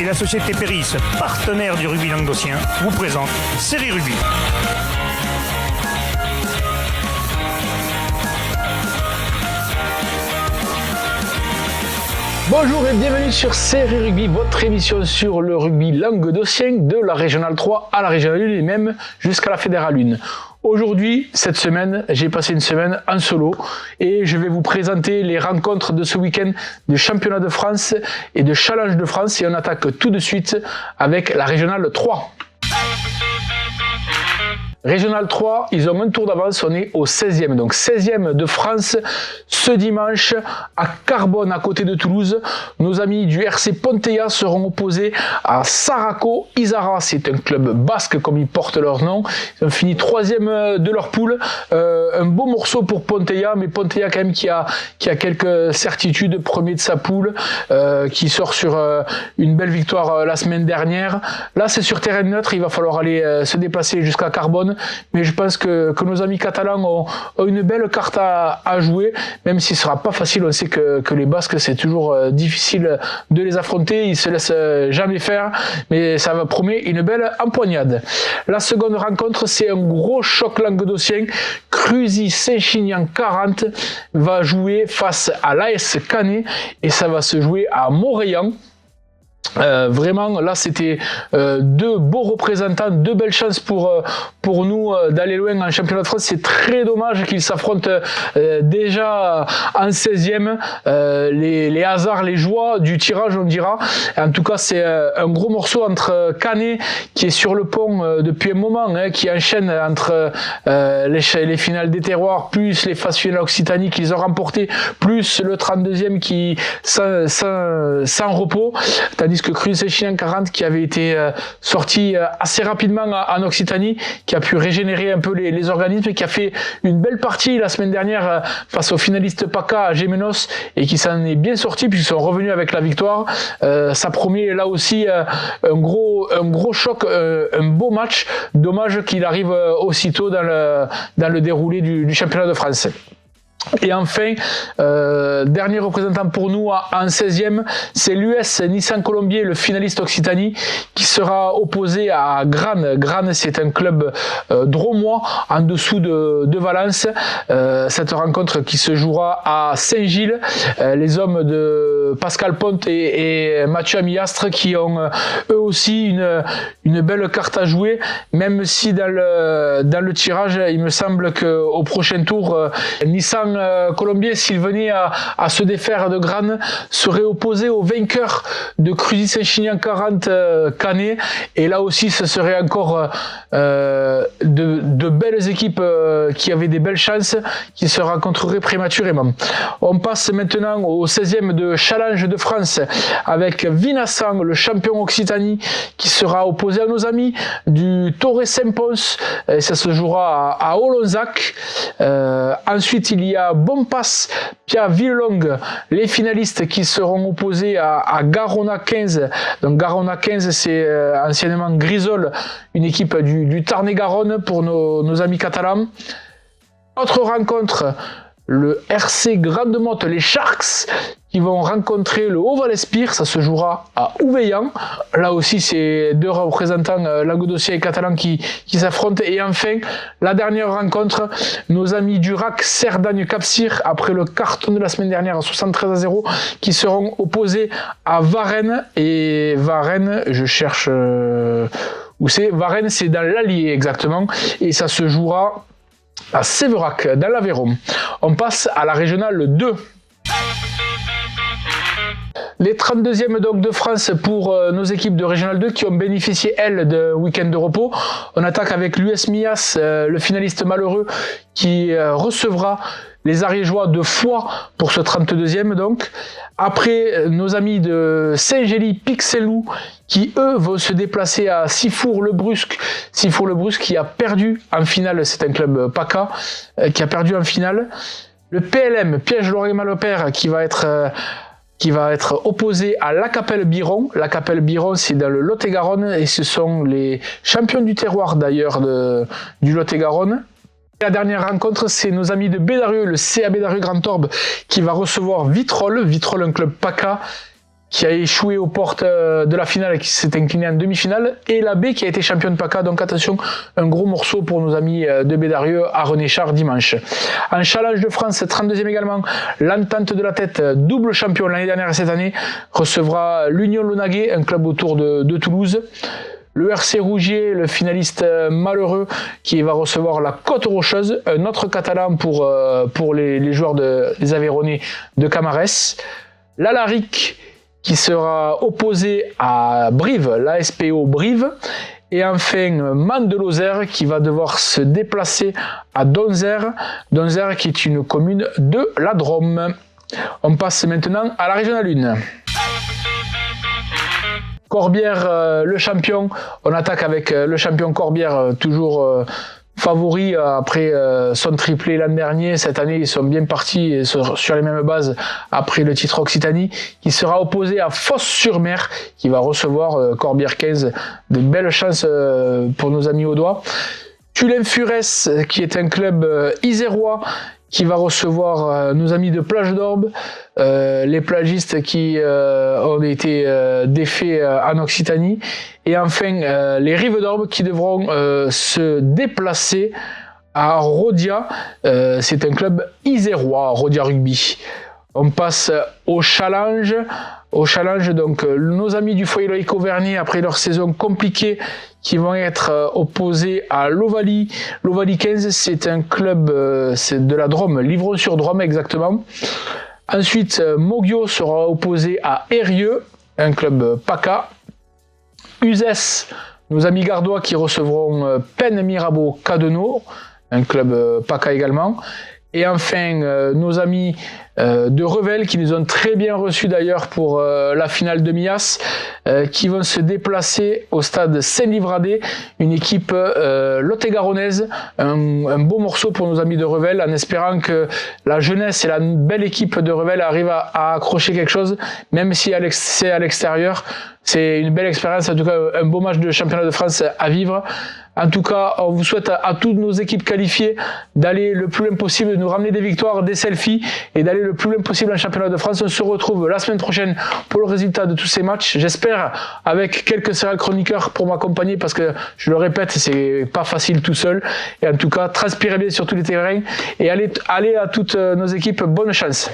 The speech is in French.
et la société Péris, partenaire du rugby languedocien, vous présente Série Rugby. Bonjour et bienvenue sur Série Rugby, votre émission sur le rugby languedocien de la Régionale 3 à la Régionale 1 et même jusqu'à la Fédérale 1. Aujourd'hui, cette semaine, j'ai passé une semaine en solo et je vais vous présenter les rencontres de ce week-end de Championnat de France et de Challenge de France et on attaque tout de suite avec la Régionale 3. Régional 3, ils ont un tour d'avance, on est au 16e, donc 16e de France ce dimanche à Carbone à côté de Toulouse. Nos amis du RC Ponteilla seront opposés à Saraco Izarra, c'est un club basque comme ils portent leur nom. Ils ont fini 3e de leur poule, un beau morceau pour Ponteilla, mais Ponteilla quand même qui a quelques certitudes, premier de sa poule, qui sort sur une belle victoire la semaine dernière. Là c'est sur terrain neutre, il va falloir aller se déplacer jusqu'à Carbone. Mais je pense que nos amis catalans ont une belle carte à jouer, même s'il ne sera pas facile. On sait que les Basques, c'est toujours difficile de les affronter. Ils ne se laissent jamais faire, mais ça va promettre une belle empoignade. La seconde rencontre, c'est un gros choc languedocien. Cruzy Saint-Chinian 40 va jouer face à l'AS Canet et ça va se jouer à Montréal. Vraiment là c'était deux beaux représentants, deux belles chances pour nous d'aller loin en championnat de France. C'est très dommage qu'ils s'affrontent déjà en 16e, les hasards, les joies du tirage on dira. En tout cas c'est un gros morceau entre Canet qui est sur le pont depuis un moment, qui enchaîne entre les finales des terroirs plus les phases finales Occitanie qu'ils ont remporté, plus le 32e qui sans repos, tandis que Cruzy Saint-Chinian 40 qui avait été sorti assez rapidement en Occitanie, qui a pu régénérer un peu les organismes et qui a fait une belle partie la semaine dernière face au finaliste PACA à Gémenos et qui s'en est bien sorti puisqu'ils sont revenus avec la victoire. Ça promet là aussi un gros choc, un beau match. Dommage qu'il arrive aussitôt dans le déroulé du championnat de France. Et enfin, dernier représentant pour nous en 16e, c'est l'US Nissan Colombier, le finaliste Occitanie, qui sera opposé à Grane. Grane, c'est un club drômois en dessous de Valence. Cette rencontre qui se jouera à Saint-Gilles. Les hommes de Pascal Ponte et Mathieu Amiastre qui ont eux aussi une belle carte à jouer, même si dans le tirage, il me semble qu'au prochain tour, Nissan Colombier, s'il venait à se défaire de Grane, serait opposé au vainqueur de Cruzy Saint-Chinian 40 Canet. Et là aussi, ce serait encore de belles équipes qui avaient des belles chances, qui se rencontreraient prématurément. On passe maintenant au 16e de Challenge de France avec Vinassan, le champion Occitanie, qui sera opposé à nos amis du Torre Saint-Pons. Et ça se jouera à Olonzac. Ensuite, il y a Bompas, Pia Villelongue, les finalistes qui seront opposés à Garona 15. Donc Garona 15, c'est anciennement Grisol, une équipe du Tarn-et-Garonne pour nos amis catalans. Autre rencontre, le RC Grande-Motte, les Sharks, qui vont rencontrer le Haut-Val-Espire. Ça se jouera à Ouveillan. Là aussi, c'est deux représentants languedociens et catalans qui s'affrontent. Et enfin, la dernière rencontre, nos amis du RAC Cerdagne-Capcir, après le carton de la semaine dernière à 73-0, qui seront opposés à Varennes. Et Varennes, je cherche où c'est. Varennes, c'est dans l'Allier exactement. Et ça se jouera à Séverac, dans l'Aveyron. On passe à la Régionale 2. Les 32e donc de France pour nos équipes de Régional 2 qui ont bénéficié, elles, d'un week-end de repos. On attaque avec l'US Mias, le finaliste malheureux, qui recevra les Ariégeois de Foix pour ce 32e donc. Après, nos amis de Saint-Gély-Pixelou qui, eux, vont se déplacer à Sifour-le-Brusque. Sifour-le-Brusque qui a perdu en finale, c'est un club PACA, qui a perdu en finale. Le PLM, Piège-Lorient-Malopère, qui va être opposé à La Capelle-Biron. La Capelle-Biron, c'est dans le Lot-et-Garonne et ce sont les champions du terroir d'ailleurs du Lot-et-Garonne. La dernière rencontre, c'est nos amis de Bédarieux, le CA Bédarieux Grand Orbe, qui va recevoir Vitrolles, un club PACA, qui a échoué aux portes de la finale et qui s'est incliné en demi-finale, et la B qui a été championne PACA. Donc attention, un gros morceau pour nos amis de Bédarieux à René-Char dimanche. En challenge de France, 32e également, l'Entente de la Tête, double champion l'année dernière et cette année, recevra l'Union Launaguet, un club autour de Toulouse. Le RC Rougier, le finaliste malheureux, qui va recevoir la Côte Rocheuse, un autre catalan pour les joueurs des Aveyronnais de Camarès. L'Alaric, qui sera opposé à Brive, l'ASPO Brive. Et enfin, Man de Lozère, qui va devoir se déplacer à Donzère. Donzère, qui est une commune de la Drôme. On passe maintenant à la Régionale 1. Corbière, le champion. On attaque avec le champion Corbière, toujours favori après son triplé l'an dernier. Cette année, ils sont bien partis sur les mêmes bases après le titre Occitanie, qui sera opposé à Fos-sur-Mer, qui va recevoir Corbière 15. De belles chances pour nos amis audois. Tullin-Furès, qui est un club isérois, qui va recevoir nos amis de Plage d'Orbe, les plagistes qui ont été défaits en Occitanie, et enfin les Rives d'Orbe qui devront se déplacer à Rodia. C'est un club isérois, Rodia Rugby. On passe au challenge. Au challenge, donc nos amis du foyer Loïc Auvergnat, après leur saison compliquée, qui vont être opposés à l'Ovalie. L'Ovalie 15, c'est un club c'est de la Drôme, Livron-sur-Drôme exactement. Ensuite, Mogio sera opposé à Eyrieux, un club PACA. Uzès, nos amis gardois qui recevront Penn Mirabeau Cadeneau, un club PACA également. Et enfin, nos amis de Revel, qui nous ont très bien reçus d'ailleurs pour la finale de Mias, qui vont se déplacer au stade Saint-Livradé, une équipe lot-et-garonnaise, un beau morceau pour nos amis de Revel, en espérant que la jeunesse et la belle équipe de Revel arrivent à accrocher quelque chose, même si c'est à l'extérieur. C'est une belle expérience, en tout cas un beau match de championnat de France à vivre. En tout cas, on vous souhaite à toutes nos équipes qualifiées d'aller le plus loin possible, de nous ramener des victoires, des selfies et d'aller le plus loin possible en championnat de France. On se retrouve la semaine prochaine pour le résultat de tous ces matchs. J'espère avec quelques serial chroniqueurs pour m'accompagner, parce que je le répète, c'est pas facile tout seul. Et en tout cas, transpirez bien sur tous les terrains et allez à toutes nos équipes, bonne chance.